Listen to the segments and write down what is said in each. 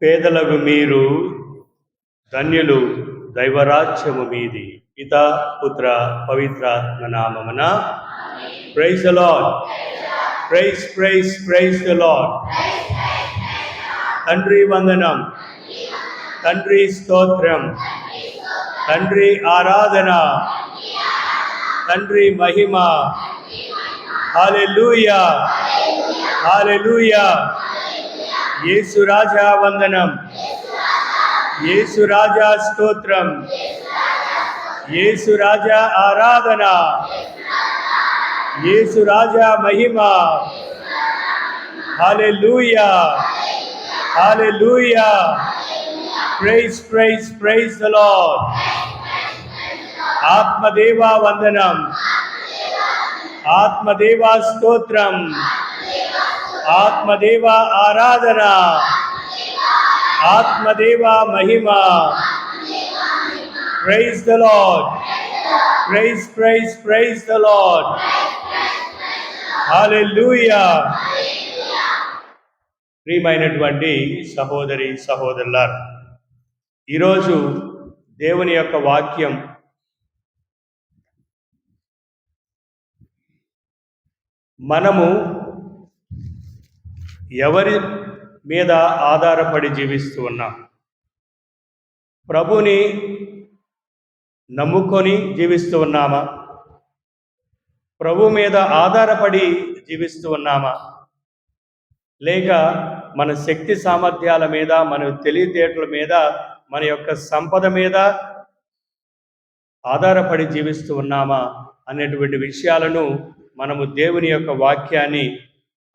పేదలకు మీరు ధన్యులు, దైవరాజ్యము మీది. పితా పుత్ర పవిత్రాత్మ నామమున. Praise the lord. Praise praise praise the Lord. తండ్రి వందనం, తండ్రి స్తోత్రం, తండ్రి ఆరాధన, తండ్రి మహిమ. హల్లెలూయా, హల్లెలూయా. యేసు రాజా వందనం, యేసు రాజా స్తోత్రం, యేసు రాజా ఆరాధన, యేసు రాజా మహిమ. Hallelujah, hallelujah. Praise praise praise the lord. ఆత్మదేవా వందనం, ఆత్మదేవా స్తోత్రం, ఆత్మదేవ ఆరాధన, ఆత్మదేవ మహిమ. Praise the lord. Praise praise praise the lord. Hallelujah. ప్రియమైనటువంటి సహోదరి సహోదరులారా, ఈరోజు దేవుని యొక్క వాక్యం మనము ఎవరి మీద ఆధారపడి జీవిస్తూ ఉన్నాం? ప్రభుని నమ్ముకొని జీవిస్తూ ఉన్నామా? ప్రభు మీద ఆధారపడి జీవిస్తూ ఉన్నామా? లేక మన శక్తి సామర్థ్యాల మీద, మన తెలివితేటల మీద, మన యొక్క సంపద మీద ఆధారపడి జీవిస్తూ ఉన్నామా అనేటువంటి విషయాలను మనము దేవుని యొక్క వాక్యాన్ని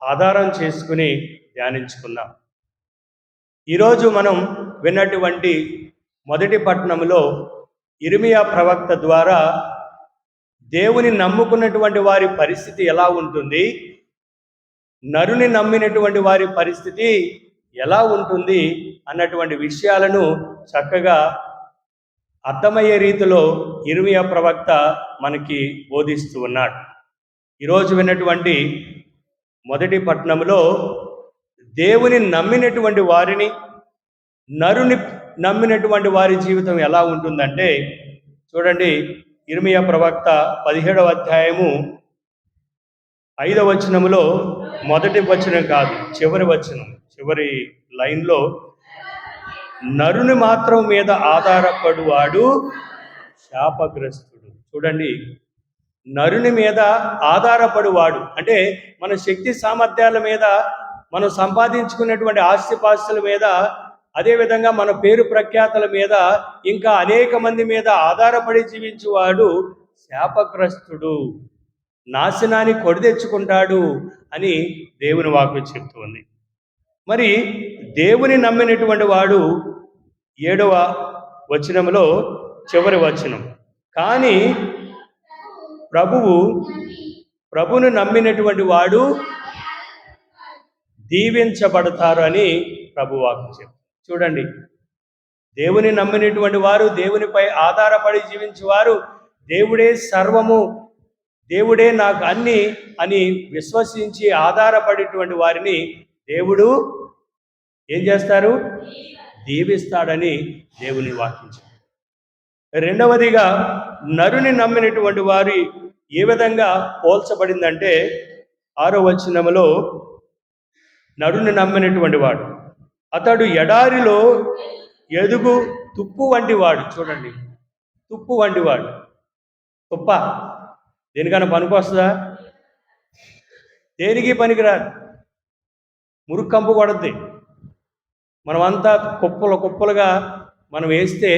ఆధారం చేసుకుని ధ్యానించుకుందాం. ఈరోజు మనం విన్నటువంటి మొదటి పట్టణంలో ఇర్మియా ప్రవక్త ద్వారా దేవుని నమ్ముకున్నటువంటి వారి పరిస్థితి ఎలా ఉంటుంది, నరుని నమ్మినటువంటి వారి పరిస్థితి ఎలా ఉంటుంది అన్నటువంటి విషయాలను చక్కగా అర్థమయ్యే రీతిలో ఇర్మియా ప్రవక్త మనకి బోధిస్తూ ఉన్నాడు. ఈరోజు విన్నటువంటి మొదటి పట్టణంలో దేవుని నమ్మినటువంటి వారిని, నరుని నమ్మినటువంటి వారి జీవితం ఎలా ఉంటుందంటే, చూడండి, ఇర్మియా ప్రవక్త 17వ అధ్యాయము 5వ వచనములో, మొదటి వచనం కాదు, చివరి వచనం, చివరి లైన్లో, నరుని మాత్రం మీద ఆధారపడువాడు శాపగ్రస్తుడు. చూడండి, నరుని మీద ఆధారపడువాడు అంటే మన శక్తి సామర్థ్యాల మీద, మనం సంపాదించుకున్నటువంటి ఆస్తిపాస్తుల మీద, అదేవిధంగా మన పేరు ప్రఖ్యాతల మీద, ఇంకా అనేక మంది మీద ఆధారపడి జీవించేవాడు శాపగ్రస్తుడు, నాశనాన్ని కొని తెచ్చుకుంటాడు అని దేవుని వాక్యం చెప్తుంది. మరి దేవుని నమ్మినటువంటి వాడు 7వ వచనంలో చివరి వచనం, కానీ ప్రభువును నమ్మినటువంటి వాడు దీవించబడతారు అని ప్రభు వాక్యం చెప్తారు. చూడండి, దేవుని నమ్మినటువంటి వారు, దేవునిపై ఆధారపడి జీవించేవారు, దేవుడే సర్వము, దేవుడే నాకు అన్ని అని విశ్వసించి ఆధారపడేటువంటి వారిని దేవుడు ఏం చేస్తారు? దీవిస్తాడని దేవుని వాక్యం చెప్తారు. రెండవదిగా, నరుని నమ్మినటువంటి వారి ఏ విధంగా పోల్చబడిందంటే, 6వ వచనములో, నరుని నమ్మినటువంటి వాడు, అతడు ఎడారిలో ఎదుగు తుప్పు వంటి వాడు. చూడండి, తుప్పు వంటి వాడు. తుప్ప దేనికైనా పనికొస్తుందా? దేనికి పనికిరాదు. మురుక్కంపు కొడద్ది. మనమంతా కుప్పలు కుప్పలుగా మనం వేస్తే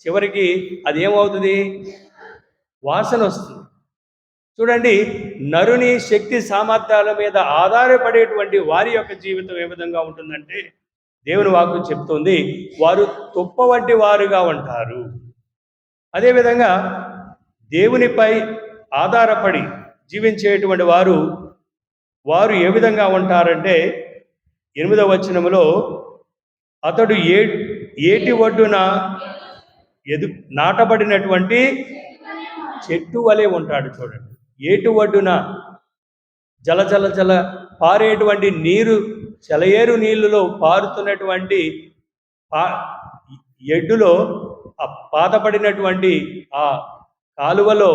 చివరికి అది ఏమవుతుంది? వాసన వస్తుంది. చూడండి, నరుని శక్తి సామర్థ్యాల మీద ఆధారపడేటువంటి వారి యొక్క జీవితం ఏ విధంగా ఉంటుందంటే, దేవుని వాక్యం చెప్తుంది, వారు తుప్ప వంటి వారుగా ఉంటారు. అదేవిధంగా దేవునిపై ఆధారపడి జీవించేటువంటి వారు ఏ విధంగా ఉంటారంటే, 8వ వచనములో, అతడు ఏటి ఒడ్డున నాటబడినటువంటి చెట్టు వలె ఉంటాడు. చూడండి, ఏటి ఒడ్డున జల జల జల పారేటువంటి నీరు, సెలయేరు నీళ్ళలో పారుతున్నటువంటి పా ఎడ్డులో ఆ పాతపడినటువంటి ఆ కాలువలో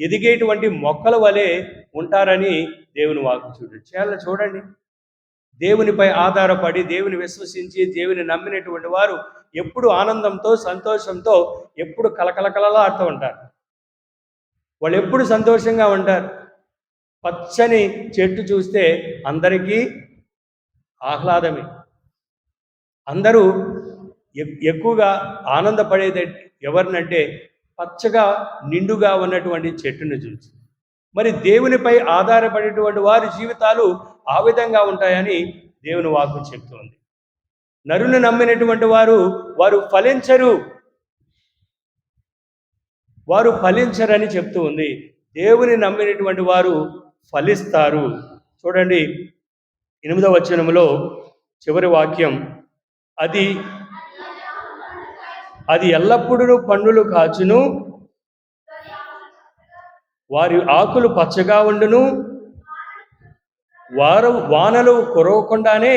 ఎదిగేటువంటి మొక్కల వలె ఉంటారని దేవుని వాక్కు చూడండి. దేవునిపై ఆధారపడి దేవుని విశ్వసించి దేవుని నమ్మినటువంటి వారు ఎప్పుడు ఆనందంతో సంతోషంతో ఎప్పుడు కలకలకలలాడుతూ ఉంటారు. వాళ్ళు ఎప్పుడు సంతోషంగా ఉంటారు. పచ్చని చెట్టు చూస్తే అందరికీ ఆహ్లాదమే. అందరూ ఎక్కువగా ఆనందపడేది ఎవరినంటే పచ్చగా నిండుగా ఉన్నటువంటి చెట్టును చూసి. మరి దేవునిపై ఆధారపడేటువంటి వారి జీవితాలు ఆ విధంగా ఉంటాయని దేవుని వాక్కు చెప్తోంది. నరుని నమ్మినటువంటి వారు ఫలించరని చెప్తూ ఉంది. దేవుని నమ్మినటువంటి వారు ఫలిస్తారు. చూడండి 8వ వచనంలో చివరి వాక్యం, అది ఎల్లప్పుడూ పండులు కాచును, వారి ఆకులు పచ్చగా ఉండును, వానలు కురవకుండానే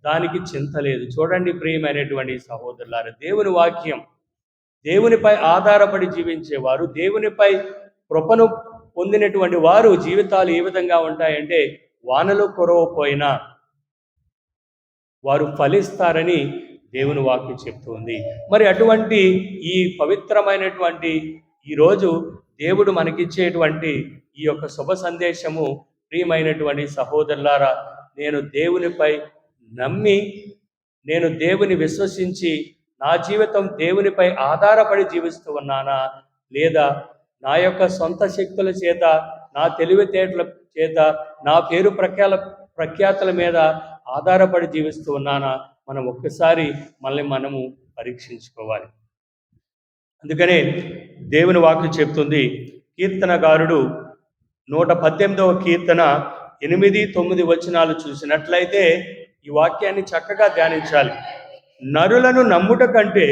దానికి చింత లేదు. చూడండి ప్రియమైనటువంటి సహోదరులారా, దేవుని వాక్యం, దేవునిపై ఆధారపడి జీవించేవారు, దేవునిపై కృపను పొందినటువంటి వారు జీవితాలు ఏ విధంగా ఉంటాయంటే వానలు కురవపోయినా వారు ఫలిస్తారని దేవుని వాక్యం చెప్తుంది. మరి అటువంటి ఈ పవిత్రమైనటువంటి ఈరోజు దేవుడు మనకిచ్చేటువంటి ఈ యొక్క శుభ సందేశము, ప్రియమైనటువంటి సహోదరులారా, నేను దేవునిపై నమ్మి, నేను దేవుని విశ్వసించి నా జీవితం దేవునిపై ఆధారపడి జీవిస్తూ ఉన్నానా, లేదా నా యొక్క సొంత శక్తుల చేత, నా తెలివితేటల చేత, నా పేరు ప్రఖ్యాతుల మీద ఆధారపడి జీవిస్తూ ఉన్నానా, మనం ఒక్కసారి మనము పరీక్షించుకోవాలి. అందుకనే దేవుని వాక్యం చెప్తుంది, కీర్తనగారుడు 118వ కీర్తన 8-9 వచనాలు చూసినట్లయితే ఈ వాక్యాన్ని చక్కగా ధ్యానించాలి. నరులను నమ్ముట కంటే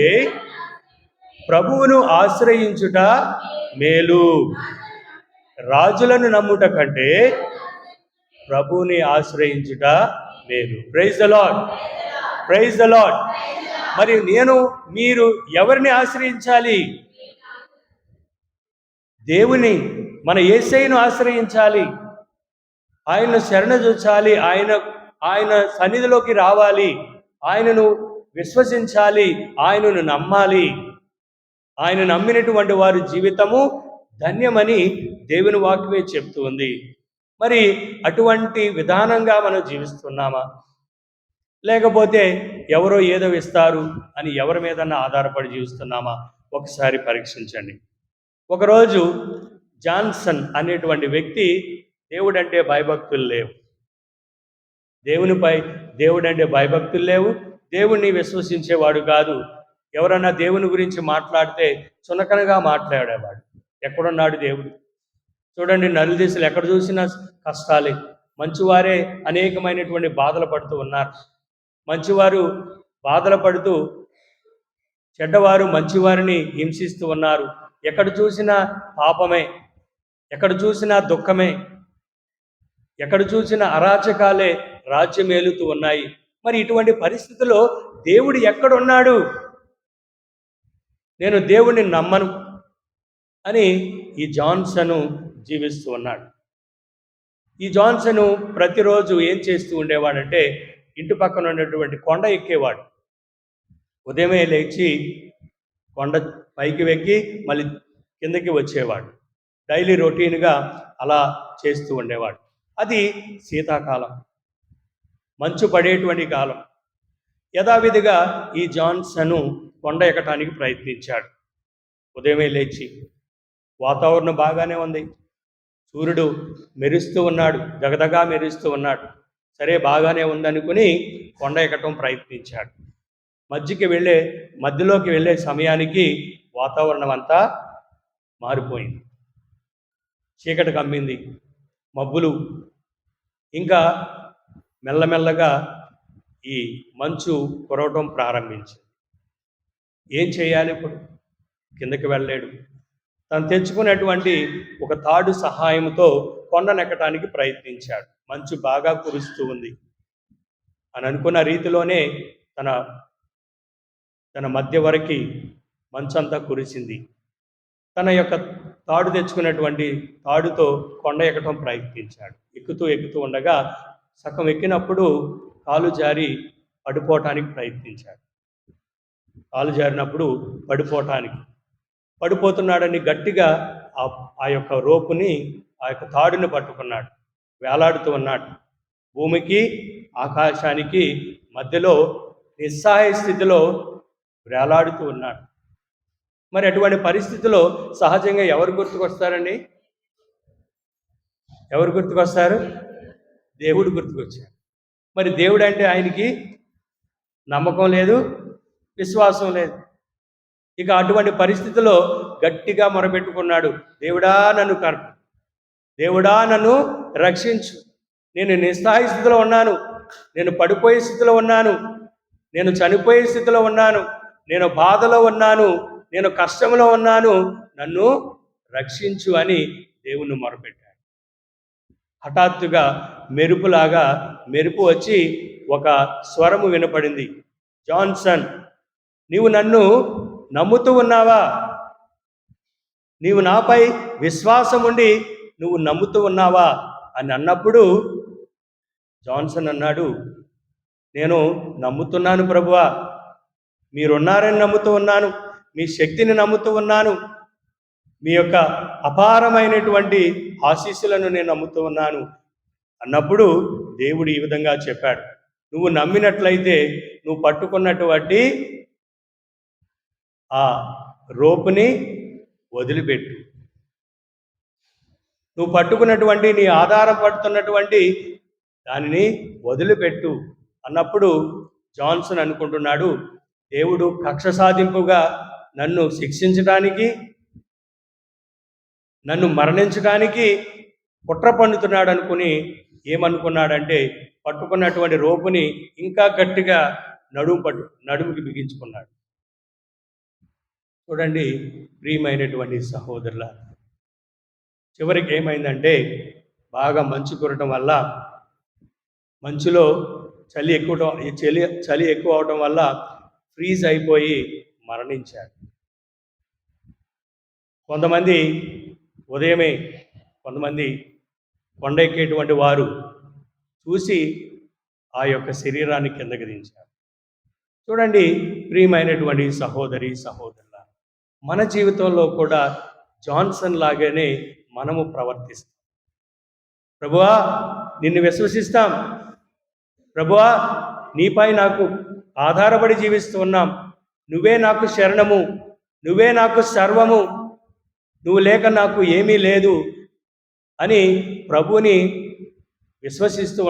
ప్రభువును ఆశ్రయించుట మేలు, రాజులను నమ్ముట కంటే ప్రభువుని ఆశ్రయించుట మేలు. Praise the Lord, praise the Lord. మరి మీరు ఎవరిని ఆశ్రయించాలి? దేవుని, మన యేసయ్యను ఆశ్రయించాలి. ఆయనను శరణజొచ్చాలి. ఆయన సన్నిధిలోకి రావాలి. ఆయనను విశ్వసించాలి. ఆయనను నమ్మాలి. ఆయన నమ్మినటువంటి వారి జీవితము ధన్యమని దేవుని వాక్యమే చెప్తూ ఉంది. మరి అటువంటి విధానంగా మనం జీవిస్తున్నామా, లేకపోతే ఎవరో ఏదో ఇస్తారు అని ఎవరి మీదన్నా ఆధారపడి జీవిస్తున్నామా? ఒకసారి పరీక్షించండి. ఒకరోజు జాన్సన్ అనేటువంటి వ్యక్తి దేవుడంటే భయభక్తులు లేవు, దేవుడంటే భయభక్తులు లేవు, దేవుణ్ణి విశ్వసించేవాడు కాదు. ఎవరన్నా దేవుని గురించి మాట్లాడితే చునకనగా మాట్లాడేవాడు. ఎక్కడున్నాడు దేవుడు? చూడండి, నలుదేశాలు ఎక్కడ చూసినా కష్టాలే. మంచివారే అనేకమైనటువంటి బాధలు పడుతూ ఉన్నారు. మంచివారు బాధలు పడుతూ చెడ్డవారు మంచివారిని హింసిస్తూ ఉన్నారు. ఎక్కడ చూసినా పాపమే, ఎక్కడ చూసినా దుఃఖమే, ఎక్కడ చూసినా అరాచకాలే రాజ్యమేలుతూ ఉన్నాయి. మరి ఇటువంటి పరిస్థితుల్లో దేవుడు ఎక్కడున్నాడు? నేను దేవుణ్ణి నమ్మను అని ఈ జాన్సన్ జీవిస్తూ ఉన్నాడు. ఈ జాన్సన్ ప్రతిరోజు ఏం చేస్తూ ఉండేవాడంటే ఇంటి పక్కన ఉన్నటువంటి కొండ ఎక్కేవాడు. ఉదయమే లేచి కొండ పైకి వెక్కి మళ్ళీ కిందకి వచ్చేవాడు. డైలీ రొటీన్గా అలా చేస్తూ ఉండేవాడు. అది శీతాకాలం, మంచు పడేటువంటి కాలం. యథావిధిగా ఈ జాన్సన్ కొండ ఎక్కటానికి ప్రయత్నించాడు. ఉదయమే లేచి వాతావరణం బాగానే ఉంది, సూర్యుడు మెరుస్తూ ఉన్నాడు, దగదగా మెరుస్తూ ఉన్నాడు. సరే, బాగానే ఉందనుకుని కొండ ఎక్కటం ప్రయత్నించాడు. మధ్యలోకి వెళ్ళే సమయానికి వాతావరణం అంతా మారిపోయింది. చీకటి కమ్మింది, మబ్బులు, ఇంకా మెల్లమెల్లగా ఈ మంచు కురవటం ప్రారంభించింది. ఏం చేయాలి ఇప్పుడు? కిందకి వెళ్ళలేడు. తను తెచ్చుకున్నటువంటి ఒక తాడు సహాయంతో కొండనెక్కటానికి ప్రయత్నించాడు. మంచు బాగా కురుస్తూ ఉంది అని అనుకున్న రీతిలోనే తన తన మధ్య వరకు మంచంతా కురిసింది. తన యొక్క తాడు తెచ్చుకున్నటువంటి తాడుతో కొండ ఎక్కడం ప్రయత్నించాడు. ఎక్కుతూ ఉండగా సగం ఎక్కినప్పుడు కాలు జారి పడిపోవటానికి ప్రయత్నించాడు. కాలు జారినప్పుడు పడిపోతున్నాడని గట్టిగా ఆ యొక్క రోపుని, ఆ యొక్క తాడుని పట్టుకున్నాడు. వేలాడుతూ ఉన్నాడు. భూమికి ఆకాశానికి మధ్యలో నిస్సహాయ స్థితిలో వేలాడుతూ ఉన్నాడు. మరి అటువంటి పరిస్థితిలో సహజంగా ఎవరు గుర్తుకొస్తారండి? ఎవరు గుర్తుకొస్తారు? దేవుడు గుర్తుకొచ్చాడు. మరి దేవుడు అంటే ఆయనకి నమ్మకం లేదు, విశ్వాసం లేదు. ఇక అటువంటి పరిస్థితిలో గట్టిగా మొరపెట్టుకున్నాడు, దేవుడా నన్ను రక్షించు. నేను నిస్సహాయ స్థితిలో ఉన్నాను, నేను పడిపోయే స్థితిలో ఉన్నాను, నేను చనిపోయే స్థితిలో ఉన్నాను, నేను బాధలో ఉన్నాను, నేను కష్టంలో ఉన్నాను, నన్ను రక్షించు అని దేవుణ్ణి మొరపెట్టాడు. హఠాత్తుగా మెరుపు వచ్చి ఒక స్వరము వినపడింది. జాన్సన్, నీవు నన్ను నమ్ముతూ ఉన్నావా? నీవు నాపై విశ్వాసం ఉండి నువ్వు నమ్ముతూ ఉన్నావా అని అన్నప్పుడు జాన్సన్ అన్నాడు, నేను నమ్ముతున్నాను ప్రభువా, మీరున్నారని నమ్ముతూ ఉన్నాను, మీ శక్తిని నమ్ముతూ ఉన్నాను, మీ యొక్క అపారమైనటువంటి ఆశీస్సులను నేను నమ్ముతూ ఉన్నాను అన్నప్పుడు దేవుడు ఈ విధంగా చెప్పాడు, నువ్వు నమ్మినట్లయితే నువ్వు పట్టుకున్నటువంటి ఆ రోపుని వదిలిపెట్టు, నువ్వు పట్టుకున్నటువంటి నీ ఆధారం పడుతున్నటువంటి దానిని వదిలిపెట్టు అన్నప్పుడు జాన్సన్ అనుకుంటున్నాడు, దేవుడు కక్ష సాధింపుగా నన్ను శిక్షించడానికి, నన్ను మరణించడానికి కుట్ర పన్నుతున్నాడు అనుకుని ఏమనుకున్నాడంటే పట్టుకున్నటువంటి రోపుని ఇంకా గట్టిగా నడుముకి బిగించుకున్నాడు. చూడండి ప్రియమైనటువంటి సహోదరుల, చివరికి ఏమైందంటే బాగా మంచు కురటం వల్ల, మంచులో చలి ఎక్కువ అవటం వల్ల ఫ్రీజ్ అయిపోయి మరణించాడు. కొంతమంది ఉదయమే కొంతమంది కొండ ఎక్కేటువంటి వారు చూసి ఆ యొక్క శరీరాన్ని కిందకి దించారు. చూడండి ప్రియమైనటువంటి సహోదరుల, మన జీవితంలో కూడా జాన్సన్ లాగానే మనము ప్రవర్తిస్తాం. ప్రభువా నిన్ను విశ్వసిస్తాం, ప్రభువా నీపై నాకు ఆధారపడి జీవిస్తూ ఉన్నాం, నువ్వే నాకు శరణము, నువ్వే నాకు సర్వము, నువ్వు లేక నాకు ఏమీ లేదు అని ప్రభువుని విశ్వసిస్తూ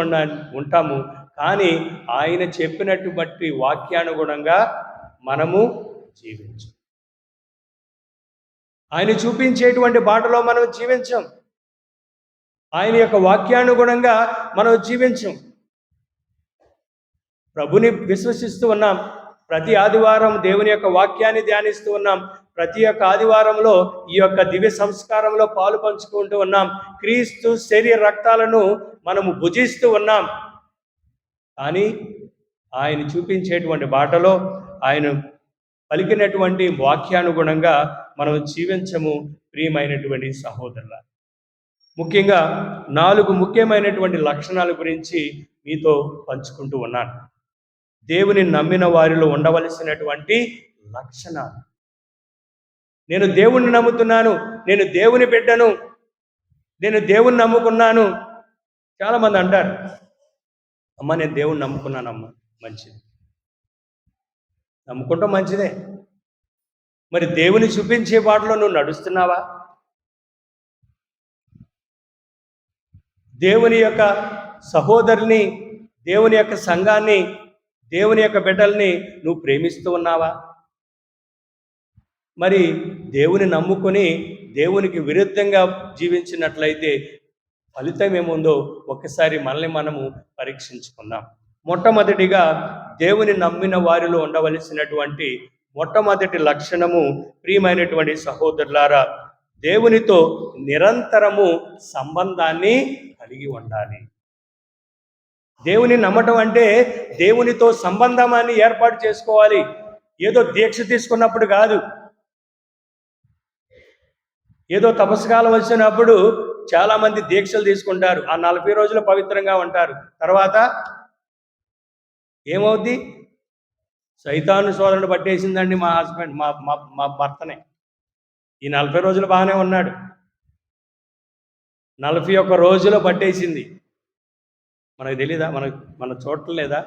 ఉంటాము. కానీ ఆయన చెప్పినట్టు బట్టి వాక్యానుగుణంగా మనము జీవించం. ఆయన చూపించేటువంటి బాటలో మనం జీవించం. ఆయన యొక్క వాక్యానుగుణంగా మనం జీవించం. ప్రభుని విశ్వసిస్తూ ఉన్నాం, ప్రతి ఆదివారం దేవుని యొక్క వాక్యాన్ని ధ్యానిస్తూ ఉన్నాం, ప్రతి ఒక్క ఆదివారంలో ఈ యొక్క దివ్య సంస్కారంలో పాలు పంచుకుంటూ ఉన్నాం, క్రీస్తు శరీర రక్తాలను మనము భుజిస్తూ ఉన్నాం. కానీ ఆయన చూపించేటువంటి బాటలో, ఆయన పలికినటువంటి వాక్యానుగుణంగా మనం జీవించము. ప్రియమైనటువంటి సహోదరుల, ముఖ్యంగా 4 ముఖ్యమైనటువంటి లక్షణాల గురించి మీతో పంచుకుంటూ ఉన్నాను. దేవుని నమ్మిన వారిలో ఉండవలసినటువంటి లక్షణాలు. నేను దేవుణ్ణి నమ్ముతున్నాను, నేను దేవుని బిడ్డను, నేను దేవుణ్ణి నమ్ముకున్నాను. చాలామంది అంటారు, అమ్మ నేను దేవుణ్ణి నమ్ముకున్నానమ్మా, మంచిది, నమ్ముకుంటాం మంచిదే. మరి దేవుని చూపించే బాటలో నువ్వు నడుస్తున్నావా? దేవుని యొక్క సహోదరుని, దేవుని యొక్క సంఘాన్ని, దేవుని యొక్క బిడ్డల్ని నువ్వు ప్రేమిస్తూ ఉన్నావా? మరి దేవుని నమ్ముకొని దేవునికి విరుద్ధంగా జీవించినట్లయితే ఫలితం ఏముందో ఒక్కసారి మనల్ని మనము పరీక్షించుకుందాం. మొట్టమొదటిగా దేవుని నమ్మిన వారిలో ఉండవలసినటువంటి మొట్టమొదటి లక్షణము, ప్రియమైనటువంటి సహోదరులారా, దేవునితో నిరంతరము సంబంధాన్ని కలిగి ఉండాలి. దేవుని నమ్మటం అంటే దేవునితో సంబంధాన్ని ఏర్పాటు చేసుకోవాలి. ఏదో దీక్ష తీసుకున్నప్పుడు కాదు, ఏదో తపస్కాలం వచ్చినప్పుడు చాలామంది దీక్షలు తీసుకుంటారు. ఆ 40 రోజులు పవిత్రంగా ఉంటారు. తర్వాత ఏమవుద్ది? సైతాను శోధన పట్టేసిందండి మా హస్బెండ్, మా మా మా భర్తనే. ఈ 40 రోజులు బాగానే ఉన్నాడు, 41 రోజులు పట్టేసింది. మనకు తెలీదా? మనం చూడలేదా?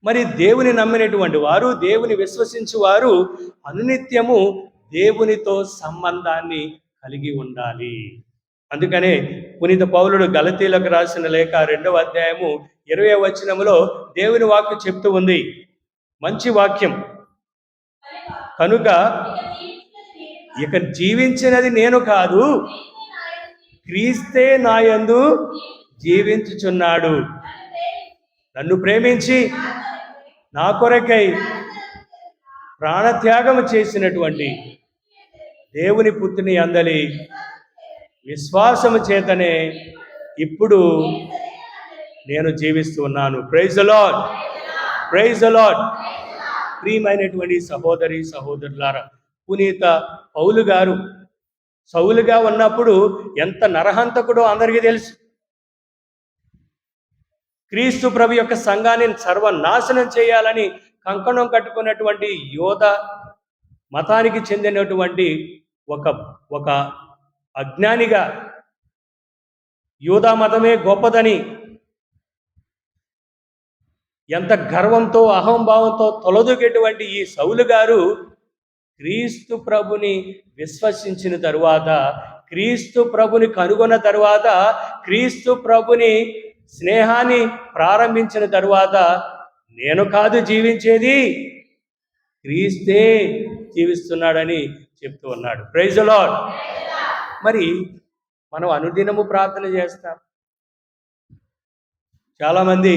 మరి దేవుని నమ్మినటువంటి వారు, దేవుని విశ్వసించు వారు అనునిత్యము దేవునితో సంబంధాన్ని కలిగి ఉండాలి. అందుకనే పునీత పౌలుడు గలతీలకు రాసిన లేఖ 2వ అధ్యాయము 20వ వచనములో దేవుని వాక్యం చెప్తూ ఉంది, మంచి వాక్యం. కనుక ఇక జీవించినది నేను కాదు, క్రీస్తే నాయందు జీవించుచున్నాడు. నన్ను ప్రేమించి నా కొరకై ప్రాణత్యాగము చేసినటువంటి దేవుని పుత్రుని అందలి విశ్వాసము చేతనే ఇప్పుడు నేను జీవిస్తూ ఉన్నాను. Praise the lord, praise the Lord. ప్రియమైనటువంటి సహోదరి సహోదరులారా, పునీత పౌలు గారు సౌలుగా ఉన్నప్పుడు ఎంత నరహంతకుడో అందరికీ తెలుసు. క్రీస్తు ప్రభు యొక్క సంఘాన్ని సర్వనాశనం చేయాలని కంకణం కట్టుకున్నటువంటి యోధ మతానికి చెందినటువంటి ఒక అజ్ఞానిగా, యూదా మతమే గొప్పదని ఎంత గర్వంతో అహంభావంతో తొలదూగేటువంటి ఈ సౌలు గారు క్రీస్తు ప్రభుని విశ్వసించిన తరువాత, క్రీస్తు ప్రభుని కనుగొన్న తరువాత, క్రీస్తు ప్రభుని స్నేహాన్ని ప్రారంభించిన తరువాత, నేను కాదు జీవించేది, క్రీస్తే జీవిస్తున్నాడని చెప్తూ ఉన్నాడు. Praise the lord. మరి మనం అనుదినము ప్రార్థన చేస్తాం. చాలామంది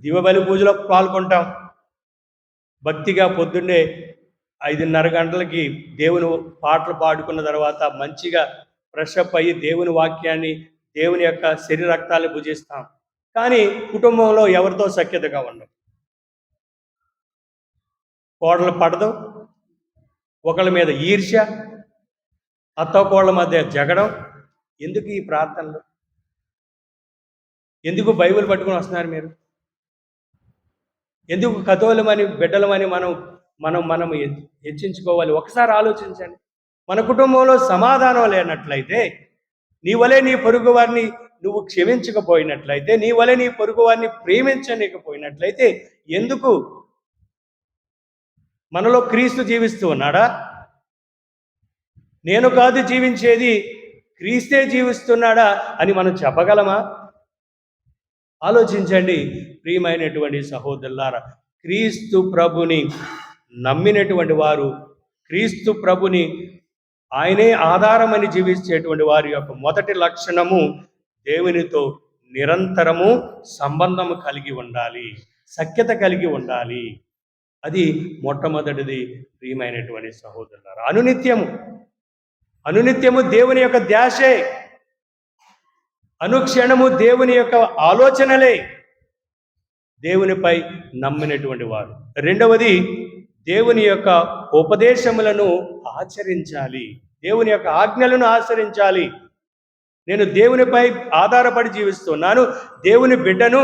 దివబలి పూజలో పాల్గొంటాం. భక్తిగా పొద్దున్నే 5:30 గంటలకి దేవుని పాటలు పాడుకున్న తర్వాత మంచిగా ఫ్రెష్ అప్ అయ్యి దేవుని వాక్యాన్ని, దేవుని యొక్క శరీర రక్తాలు భుజిస్తాం. కానీ కుటుంబంలో ఎవరితో సఖ్యతగా ఉండవు, కోడలు పడదు, ఒకళ్ళ మీద ఈర్ష్య, అత్తకోళ్ళ మధ్య జగడం. ఎందుకు ఈ ప్రార్థనలు? ఎందుకు బైబిల్ పట్టుకుని వస్తున్నారు మీరు? ఎందుకు కతోలమని బిడ్డలమని మనం హెచ్చించుకోవాలి? ఒకసారి ఆలోచించండి. మన కుటుంబంలో సమాధానం లేనట్లయితే, నీ వలె నీ పొరుగు వారిని నువ్వు క్షమించకపోయినట్లయితే, నీ వలె నీ పొరుగు వారిని ప్రేమించలేకపోయినట్లయితే, ఎందుకు? మనలో క్రీస్తు జీవిస్తూ ఉన్నాడా? నేను కాదు జీవించేది, క్రీస్తే జీవిస్తున్నాడా అని మనం చెప్పగలమా? ఆలోచించండి ప్రియమైనటువంటి సహోదరులారా. క్రీస్తు ప్రభుని నమ్మినటువంటి వారు, క్రీస్తు ప్రభుని ఆయనే ఆధారమని జీవించేటువంటి వారి యొక్క మొదటి లక్షణము దేవునితో నిరంతరము సంబంధము కలిగి ఉండాలి, సఖ్యత కలిగి ఉండాలి. అది మొట్టమొదటిది. ప్రియమైనటువంటి సహోదరులారా, అనునిత్యము దేవుని యొక్క ధ్యాసే, అనుక్షణము దేవుని యొక్క ఆలోచనలే దేవునిపై నమ్మినటువంటి వారు. రెండవది, దేవుని యొక్క ఉపదేశములను ఆచరించాలి, దేవుని యొక్క ఆజ్ఞలను ఆచరించాలి. నేను దేవునిపై ఆధారపడి జీవిస్తున్నాను, దేవుని బిడ్డను,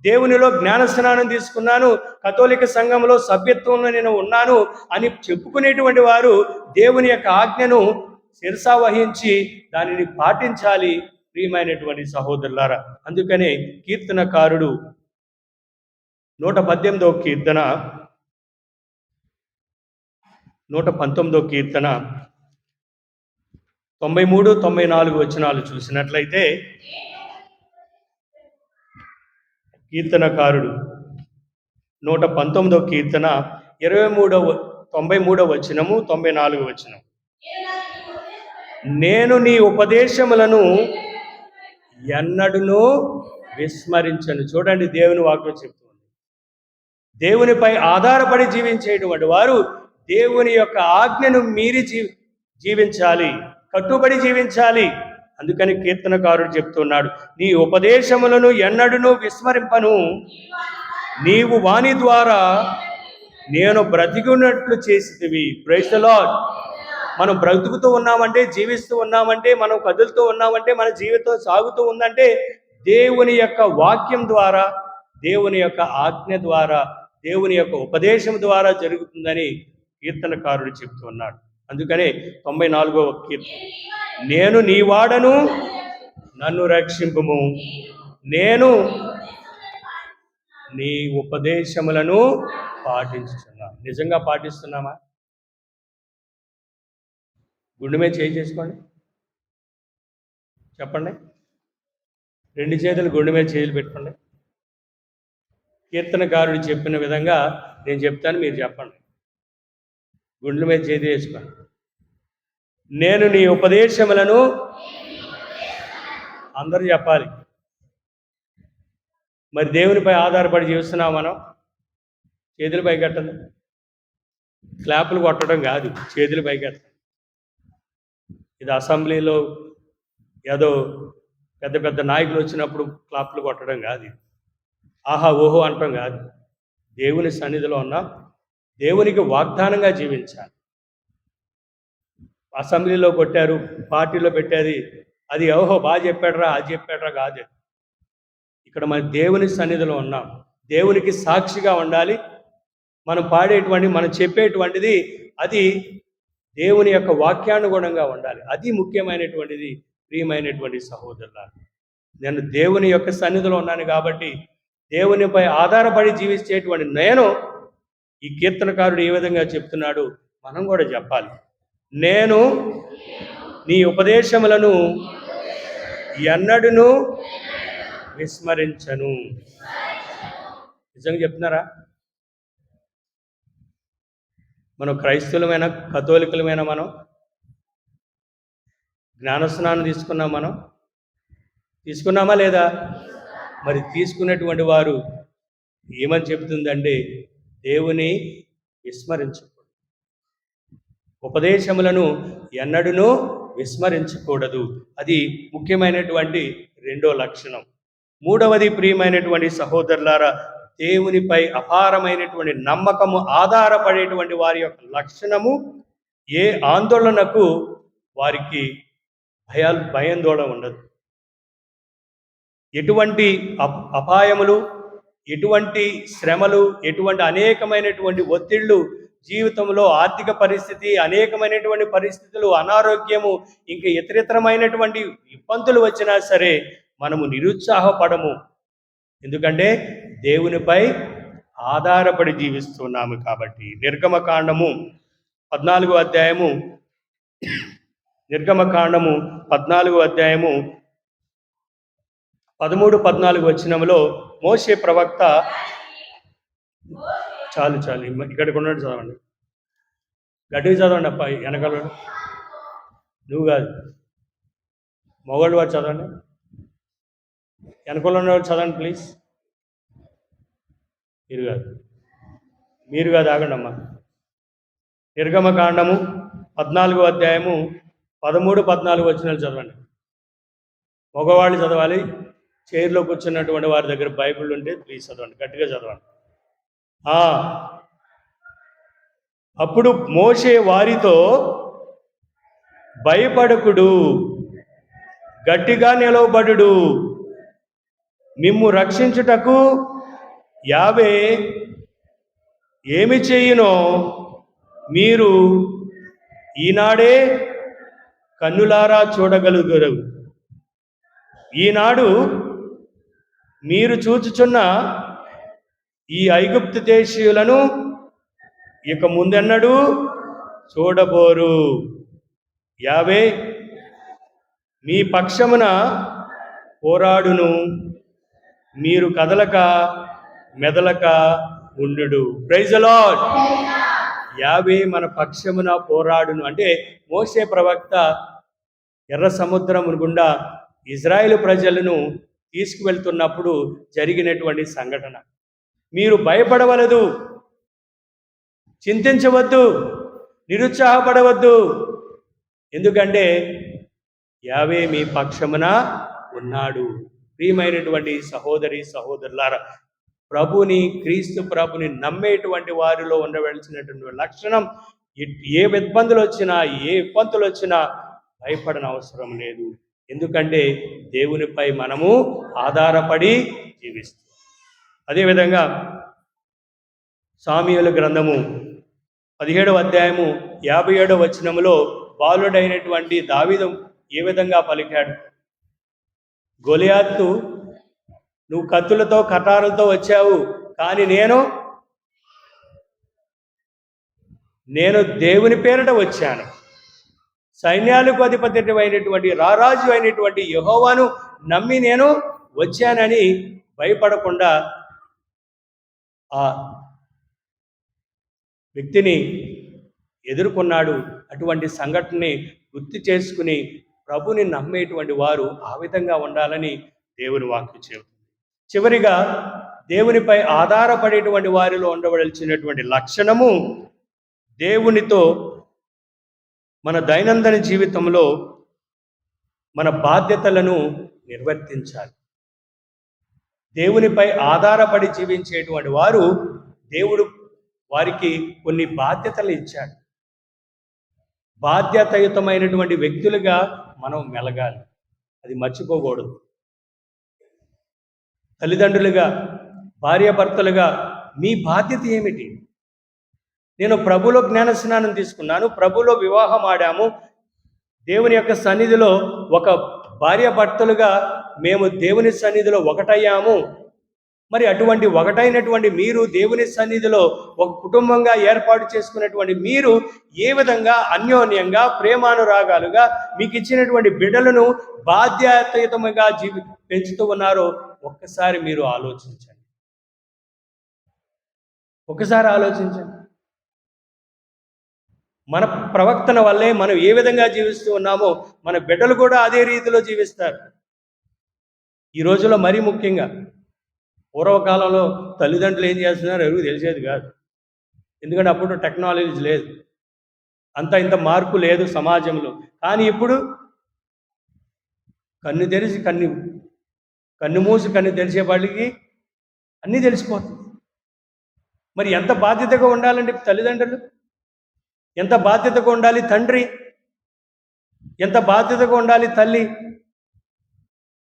దేవునిలో జ్ఞానస్నానం తీసుకున్నాను, కథోలిక సంఘంలో సభ్యత్వంలో నేను ఉన్నాను అని చెప్పుకునేటువంటి వారు దేవుని యొక్క ఆజ్ఞను శిరసా వహించి దానిని పాటించాలి. ప్రియమైనటువంటి సహోదరులారా, అందుకనే కీర్తనకారుడు 118వ కీర్తన 119వ కీర్తన 93, 94 వచనాలు చూసినట్లయితే, కీర్తనకారుడు 119వ కీర్తన 93వ వచనము, 94వ వచనం, నేను నీ ఉపదేశములను ఎన్నడూనూ విస్మరించను. చూడండి, దేవుని వాక్యం చెప్తుంది. దేవునిపై ఆధారపడి జీవించేటువంటి వారు దేవుని యొక్క ఆజ్ఞను మీరి జీవించాలి, కట్టుబడి జీవించాలి. అందుకని కీర్తనకారుడు చెప్తున్నాడు, నీ ఉపదేశములను ఎన్నడూనూ విస్మరింపను, నీవు వాని ద్వారా నేను బ్రతికి ఉన్నట్లు చేసితివి. Praise the lord. మనం బ్రతుకుతూ ఉన్నామంటే, జీవిస్తూ ఉన్నామంటే, మనం కదులుతూ ఉన్నామంటే, మన జీవితం సాగుతూ ఉందంటే దేవుని యొక్క వాక్యం ద్వారా, దేవుని యొక్క ఆజ్ఞ ద్వారా, దేవుని యొక్క ఉపదేశం ద్వారా జరుగుతుందని కీర్తనకారుడు చెప్తున్నాడు. అందుకనే 94వ కీర్తన, నేను నీ వాడను, నన్ను రక్షింపుము, నేను నీ ఉపదేశములను పాటించుతున్నాను. నిజంగా పాటిస్తున్నామా? గుండె మీద చేయి చేసుకోండి, చెప్పండి. 2 చేతులు గుండె మీద చేతులు పెట్టుకోండి. కీర్తనకారుడు చెప్పిన విధంగా నేను చెప్తాను, మీరు చెప్పండి. గుండెల మీద చేతి వేసుకోండి. నేను నీ ఉపదేశములను, అందరూ చెప్పాలి. మరి దేవునిపై ఆధారపడి జీవిస్తున్నాం మనం. చేతులు పైకెట్టండి. క్లాపులు కొట్టడం కాదు, చేతులు పైకెట్టండి. ఇది అసెంబ్లీలో ఏదో పెద్ద పెద్ద నాయకులు వచ్చినప్పుడు క్లాపులు కొట్టడం కాదు, ఆహా ఓహో అనటం కాదు. దేవుని సన్నిధిలో ఉన్న దేవునికి వాగ్దానంగా జీవించాలి. అసెంబ్లీలో కొట్టారు, పార్టీలో పెట్టేది, అది ఓహో బాగా చెప్పాడరా, అది చెప్పాడరా కాదు. ఇక్కడ మన దేవుని సన్నిధిలో ఉన్నాం, దేవునికి సాక్షిగా ఉండాలి. మనం పాడేటువంటి, మనం చెప్పేటువంటిది అది దేవుని యొక్క వాక్యానుగుణంగా ఉండాలి. అది ముఖ్యమైనటువంటిది. ప్రియమైనటువంటి సహోదరులారా, నేను దేవుని యొక్క సన్నిధిలో ఉన్నాను కాబట్టి దేవునిపై ఆధారపడి జీవించేటువంటి నేను, ఈ కీర్తనకారుడు ఏ విధంగా చెప్తున్నాడు మనం కూడా చెప్పాలి. నేను నీ ఉపదేశములను ఎన్నడూను విస్మరించను. నిజంగా చెప్తున్నారా? మనం క్రైస్తవులమైన, కథోలికులమైన, మనం జ్ఞానస్నానం తీసుకున్నాం. మనం తీసుకున్నామా లేదా? మరి తీసుకున్నటువంటి వారు ఏమని చెప్తుందంటే, దేవుని విస్మరించకూడదు, ఉపదేశములను ఎన్నడూనూ విస్మరించకూడదు. అది ముఖ్యమైనటువంటి రెండో లక్షణం. మూడవది, ప్రియమైనటువంటి సహోదరులారా, దేవునిపై అపారమైనటువంటి నమ్మకము ఆధారపడేటువంటి వారి యొక్క లక్షణము, ఏ ఆందోళనకు వారికి భయాందోళన ఉండదు. ఎటువంటి అపాయములు, ఎటువంటి శ్రమలు, ఎటువంటి అనేకమైనటువంటి ఒత్తిళ్లు జీవితంలో, ఆర్థిక పరిస్థితి, అనేకమైనటువంటి పరిస్థితులు, అనారోగ్యము, ఇంకా ఇతరితరమైనటువంటి ఇబ్బందులు వచ్చినా సరే మనము నిరుత్సాహపడము. ఎందుకంటే దేవునిపై ఆధారపడి జీవిస్తున్నాము కాబట్టి. నిర్గమకాండము 14వ అధ్యాయము, నిర్గమకాండము 14వ అధ్యాయము 13-14 వచనములో మోషే ప్రవక్త, చాలు ఇక్కడికి ఉన్నట్టు చదవండి, గట్టిగా చదవండి. అప్ప వెనకాల నువ్వు కాదు, మొగోళ్ళు వారు చదవండి, వెనకాల ఉన్నవాడు చదవండి ప్లీజ్. మీరు కాదు ఆగండి అమ్మా. నిర్గమకాండము 14వ అధ్యాయము 13-14 వచనాలు చదవండి. మగవాళ్ళు చదవాలి. చైర్లో కూర్చున్నటువంటి వారి దగ్గర బైబిల్ ఉంటే ప్లీజ్ చదవండి, గట్టిగా చదవండి. అప్పుడు మోషే వారితో, భయపడకుడు, గట్టిగా నిలవబడుడు, మిమ్ము రక్షించుటకు యావే ఏమి చేయునో మీరు ఈనాడే కన్నులారా చూడగలుగురు. ఈనాడు మీరు చూచుచున్న ఈ ఐగుప్తు దేశీయులను ఇక ముందెన్నడూ చూడబోరు. యావే మీ పక్షమున పోరాడును, మీరు కదలక మెదలక ఉండుడు. Praise the lord. యావే మన పక్షమున పోరాడును అంటే, మోషే ప్రవక్త ఎర్ర సముద్రం గుండా ఇజ్రాయేలు ప్రజలను తీసుకువెళ్తున్నప్పుడు జరిగినటువంటి సంఘటన. మీరు భయపడవలదు, చింతించవద్దు, నిరుత్సాహపడవద్దు. ఎందుకంటే యావే మీ పక్షమున ఉన్నాడు. ప్రియమైనటువంటి సహోదరి సహోదరులారా, క్రీస్తు ప్రభుని నమ్మేటువంటి వారిలో ఉండవలసినటువంటి లక్షణం. ఏ ఇబ్బందులు వచ్చినా, ఏ విపత్తులు వచ్చినా భయపడని అవసరం లేదు. ఎందుకంటే దేవునిపై మనము ఆధారపడి జీవిస్తాం. అదేవిధంగా సామెయేలు గ్రంథము 17వ అధ్యాయము 57వ వచనములో బాలుడైనటువంటి దావీదు ఏ విధంగా పలికాడు? గొలియాతు, నువ్వు కత్తులతో కటారులతో వచ్చావు, కానీ నేను దేవుని పేరిట వచ్చాను, సైన్యాలకు అధిపతి అయినటువంటి రారాజు అయినటువంటి యెహోవాను నమ్మి నేను వచ్చానని భయపడకుండా ఆ వ్యక్తిని ఎదుర్కొన్నాడు. అటువంటి సంఘటనని గుర్తు చేసుకుని ప్రభుని నమ్మేటువంటి వారు ఆ విధంగా ఉండాలని దేవుని వాక్యం చెబుతుంది. చివరిగా దేవునిపై ఆధారపడేటువంటి వారిలో ఉండవలసినటువంటి లక్షణము, దేవునితో మన దైనందిన జీవితంలో మన బాధ్యతలను నిర్వర్తించాలి. దేవునిపై ఆధారపడి జీవించేటువంటి వారు దేవుడు వారికి కొన్ని బాధ్యతలు ఇచ్చాడు. బాధ్యతాయుతమైనటువంటి వ్యక్తులుగా మనం మెలగాలి, అది మర్చిపోకూడదు. తల్లిదండ్రులుగా, భార్యాభర్తలుగా మీ బాధ్యత ఏమిటి? నేను ప్రభులో జ్ఞాన స్నానం తీసుకున్నాను, ప్రభులో వివాహం ఆడాము, దేవుని యొక్క సన్నిధిలో ఒక భార్యాభర్తలుగా మేము దేవుని సన్నిధిలో ఒకటయ్యాము. మరి అటువంటి ఒకటైనటువంటి మీరు దేవుని సన్నిధిలో ఒక కుటుంబంగా ఏర్పాటు చేసుకున్నటువంటి మీరు ఏ విధంగా అన్యోన్యంగా ప్రేమానురాగాలుగా మీకు ఇచ్చినటువంటి బిడ్డలను బాధ్యతాయుతముగా పెంచుతూ ఉన్నారో ఒక్కసారి మీరు ఆలోచించండి. ఒకసారి ఆలోచించండి. మన ప్రవర్తన వల్లే మనం ఏ విధంగా జీవిస్తూ ఉన్నామో మన బిడ్డలు కూడా అదే రీతిలో జీవిస్తారు. ఈ రోజుల్లో మరీ ముఖ్యంగా, పూర్వకాలంలో తల్లిదండ్రులు ఏం చేస్తున్నారు ఎవరికి తెలిసేది కాదు. ఎందుకంటే అప్పుడు టెక్నాలజీ లేదు, ఇంత మార్పు లేదు సమాజంలో. కానీ ఇప్పుడు కన్ను తెరిచి కన్ను మూసి కన్ను తెరిచే వాళ్ళకి అన్నీ తెలిసిపోతుంది. మరి ఎంత బాధ్యతగా ఉండాలండి తల్లిదండ్రులు? ఎంత బాధ్యతగా ఉండాలి తండ్రి? ఎంత బాధ్యతగా ఉండాలి తల్లి?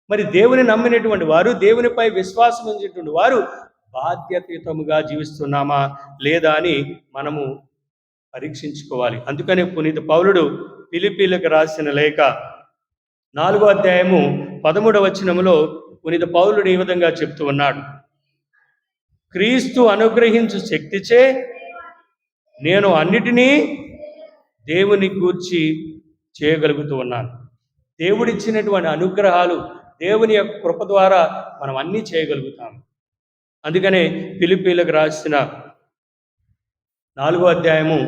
మరి దేవుని నమ్మినటువంటి వారు, దేవునిపై విశ్వాసం ఉంచేటువంటి వారు బాధ్యతాయుతముగా జీవిస్తున్నామా లేదా అని మనము పరీక్షించుకోవాలి. అందుకనే పునీత పౌలుడు ఫిలిప్పీలకు రాసిన లేఖ 4వ అధ్యాయము 13వ వచనములో పునీత పౌలుడు ఈ విధంగా చెప్తూ ఉన్నాడు, క్రీస్తు అనుగ్రహించు శక్తిచే నేను అన్నిటినీ దేవుని గూర్చి చేయగలుగుతూ ఉన్నాను. దేవుడిచ్చినటువంటి అనుగ్రహాలు, దేవుని యొక్క కృప ద్వారా మనం అన్నీ చేయగలుగుతాం. అందుకనే ఫిలిప్పీలకు రాసిన 4వ అధ్యాయము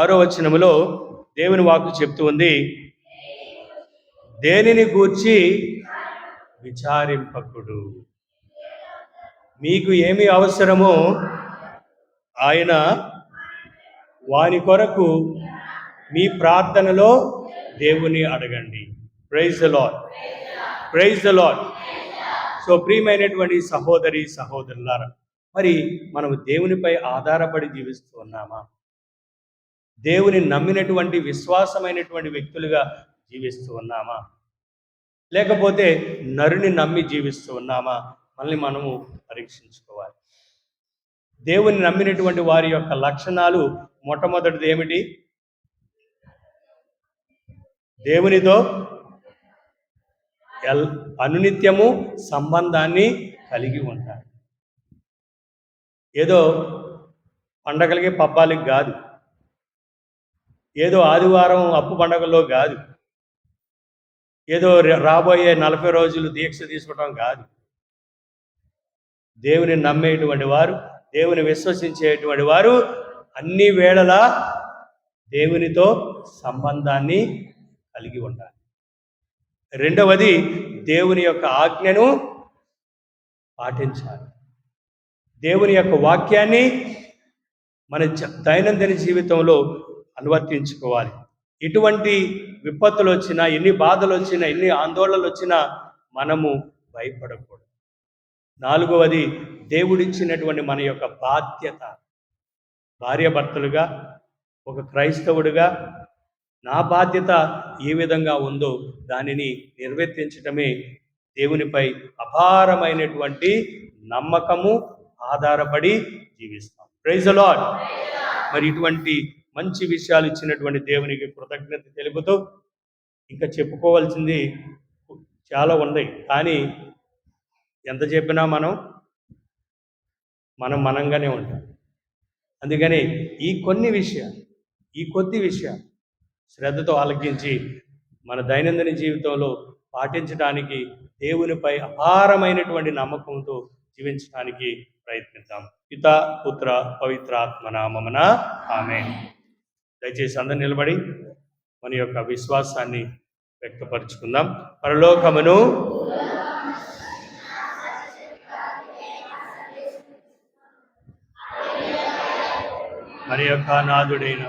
6వ వచనములో దేవుని వాక్కు చెప్తూ ఉంది, దేనిని గూర్చి విచారింపకుడు, మీకు ఏమి అవసరమో ఆయన వాని కొరకు మీ ప్రార్థనలో దేవుని అడగండి. Praise the Lord, praise the Lord. So ప్రియమైనటువంటి సహోదరి సహోదరులారా, మరి మనం దేవునిపై ఆధారపడి జీవిస్తూ ఉన్నామా? దేవుని నమ్మినటువంటి విశ్వాసమైనటువంటి వ్యక్తులుగా జీవిస్తూ ఉన్నామా? లేకపోతే నరుని నమ్మి జీవిస్తూ ఉన్నామా? మనల్ని మనము పరీక్షించుకోవాలి. దేవుని నమ్మినటువంటి వారి యొక్క లక్షణాలు, మొట్టమొదటిది ఏమిటి? దేవునితో అనునిత్యము సంబంధాన్ని కలిగి ఉంటారు. ఏదో పండగలకి పబ్బాలకి కాదు, ఏదో ఆదివారం అప్పు పండగల్లో కాదు, ఏదో రాబోయే 40 రోజులు దీక్ష తీసుకోవడం కాదు. దేవుని నమ్మేటువంటి వారు, దేవుని విశ్వసించేటువంటి వారు అన్ని వేళలా దేవునితో సంబంధాన్ని కలిగి ఉండాలి. రెండవది, దేవుని యొక్క ఆజ్ఞను పాటించాలి. దేవుని యొక్క వాక్యాన్ని మన దైనందిన జీవితంలో అనువర్తించుకోవాలి. ఎటువంటి విపత్తులు వచ్చినా, ఎన్ని బాధలు వచ్చినా, ఎన్ని ఆందోళనలు వచ్చినా మనము భయపడకూడదు. నాలుగవది దేవుడిచ్చినటువంటి మన యొక్క బాధ్యత. భార్యాభర్తలుగా, ఒక క్రైస్తవుడిగా నా బాధ్యత ఏ విధంగా ఉందో దానిని నిర్వర్తించటమే దేవునిపై అపారమైనటువంటి నమ్మకము, ఆధారపడి జీవిస్తాం. Praise the lord. మరి ఇటువంటి మంచి విషయాలు ఇచ్చినటువంటి దేవునికి కృతజ్ఞత తెలుపుతూ, ఇంకా చెప్పుకోవాల్సింది చాలా ఉన్నాయి, కానీ ఎంత చెప్పినా మనంగానే ఉంటాం. అందుకని ఈ కొద్ది విషయాలు శ్రద్ధతో ఆలకించి మన దైనందిన జీవితంలో పాటించడానికి, దేవునిపై అపారమైనటువంటి నమ్మకంతో జీవించడానికి ప్రయత్నిద్దాం. పితా, పుత్ర, పవిత్ర ఆత్మ నామమున ఆమేన్. దయచేసి అందరూ నిలబడి మన యొక్క విశ్వాసాన్ని వ్యక్తపరుచుకుందాం. పరలోకమును మరి యొక్క నాథుడైన